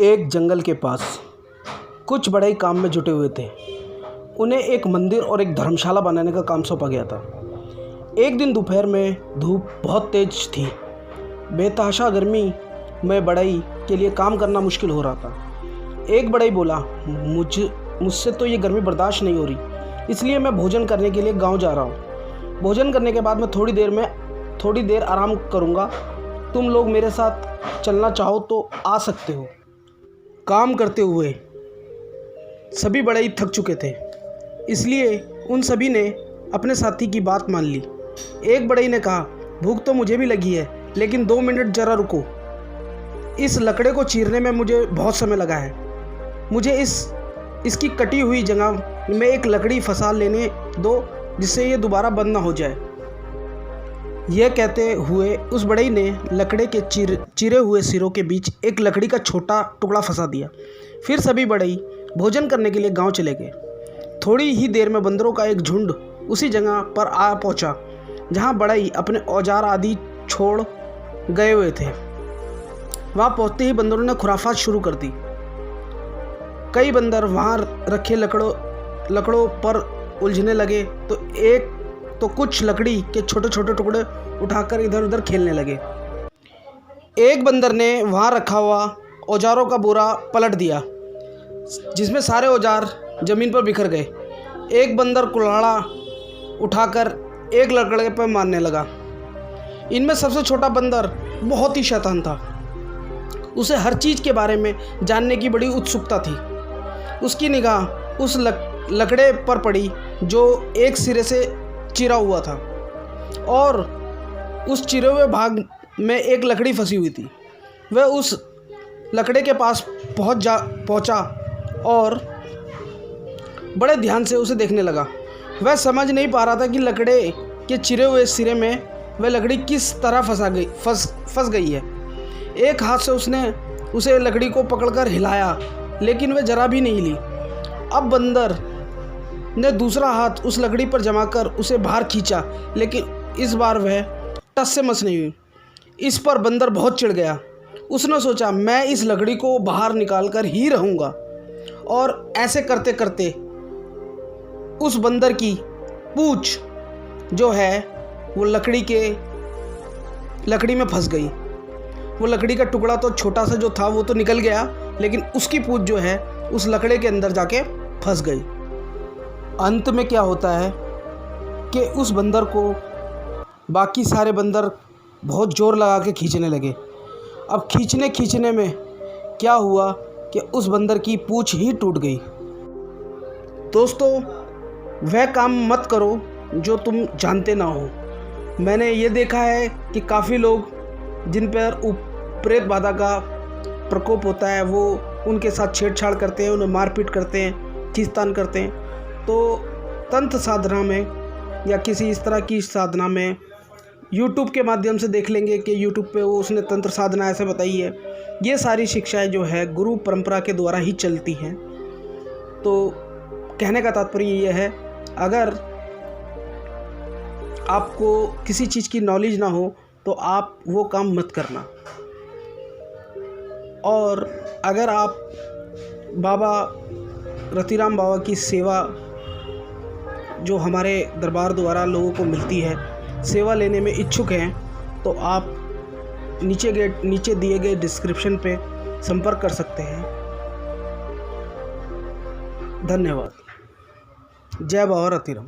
एक जंगल के पास कुछ बड़े काम में जुटे हुए थे। उन्हें एक मंदिर और एक धर्मशाला बनाने का काम सौंपा गया था। एक दिन दोपहर में धूप बहुत तेज थी। बेतहाशा गर्मी में बढ़ई के लिए काम करना मुश्किल हो रहा था। एक बढ़ई बोला, मुझसे तो ये गर्मी बर्दाश्त नहीं हो रही, इसलिए मैं भोजन करने के लिए गांव जा रहा हूँ। भोजन करने के बाद मैं थोड़ी देर आराम करूँगा। तुम लोग मेरे साथ चलना चाहो तो आ सकते हो। काम करते हुए सभी बढ़ई थक चुके थे, इसलिए उन सभी ने अपने साथी की बात मान ली। एक बढ़ई ने कहा, भूख तो मुझे भी लगी है, लेकिन 2 मिनट ज़रा रुको। इस लकड़े को चीरने में मुझे बहुत समय लगा है। मुझे इसकी कटी हुई जगह में एक लकड़ी फंसा लेने दो, जिससे ये दोबारा बंद ना हो जाए। यह कहते हुए उस बढ़ई ने लकड़े के चिरे हुए सिरों के बीच एक लकड़ी का छोटा टुकड़ा फंसा दिया। फिर सभी बढ़ई भोजन करने के लिए गांव चले गए। थोड़ी ही देर में बंदरों का एक झुंड उसी जगह पर आ पहुंचा जहां बढ़ई अपने औजार आदि छोड़ गए हुए थे। वहां पहुंचते ही बंदरों ने खुराफात शुरू कर दी। कई बंदर वहां रखे लकड़ों पर उलझने लगे तो कुछ लकड़ी के छोटे छोटे टुकड़े उठाकर इधर उधर खेलने लगे। एक बंदर ने वहां रखा हुआ औजारों का बोरा पलट दिया, जिसमें सारे औजार ज़मीन पर बिखर गए। एक बंदर कुल्हाड़ा उठाकर एक लकड़े पर मारने लगा। इनमें सबसे छोटा बंदर बहुत ही शैतान था। उसे हर चीज़ के बारे में जानने की बड़ी उत्सुकता थी। उसकी निगाह उस लकड़े पर पड़ी जो एक सिरे से चिरा हुआ था और उस चिरे हुए भाग में एक लकड़ी फंसी हुई थी। वह उस लकड़े के पास पहुंचा और बड़े ध्यान से उसे देखने लगा। वह समझ नहीं पा रहा था कि लकड़े के चिरे हुए सिरे में वह लकड़ी किस तरह फंस गई है। एक हाथ से उसने उसे लकड़ी को पकड़कर हिलाया, लेकिन वह जरा भी नहीं ली। अब बंदर ने दूसरा हाथ उस लकड़ी पर जमाकर उसे बाहर खींचा, लेकिन इस बार वह टस से मस नहीं हुई। इस पर बंदर बहुत चिढ़ गया। उसने सोचा, मैं इस लकड़ी को बाहर निकाल कर ही रहूँगा। और ऐसे करते करते उस बंदर की पूंछ जो है वो लकड़ी में फंस गई। वो लकड़ी का टुकड़ा तो छोटा सा जो था वो तो निकल गया, लेकिन उसकी पूंछ जो है उस लकड़े के अंदर जाके फंस गई। अंत में क्या होता है कि उस बंदर को बाकी सारे बंदर बहुत ज़ोर लगा के खींचने लगे। अब खींचने में क्या हुआ कि उस बंदर की पूंछ ही टूट गई। दोस्तों, वह काम मत करो जो तुम जानते ना हो। मैंने ये देखा है कि काफ़ी लोग जिन पर प्रेत बाधा का प्रकोप होता है वो उनके साथ छेड़छाड़ करते हैं, उन्हें मारपीट करते हैं, खींचतान करते हैं। तो तंत्र साधना में या किसी इस तरह की साधना में YouTube के माध्यम से देख लेंगे कि YouTube पे उसने तंत्र साधना ऐसे बताई है। ये सारी शिक्षाएं जो है गुरु परंपरा के द्वारा ही चलती हैं। तो कहने का तात्पर्य ये है, अगर आपको किसी चीज़ की नॉलेज ना हो तो आप वो काम मत करना। और अगर आप बाबा रतिराम बाबा की सेवा जो हमारे दरबार द्वारा लोगों को मिलती है, सेवा लेने में इच्छुक हैं, तो आप नीचे दिए गए डिस्क्रिप्शन पे संपर्क कर सकते हैं। धन्यवाद। जय बाबा रतिराम।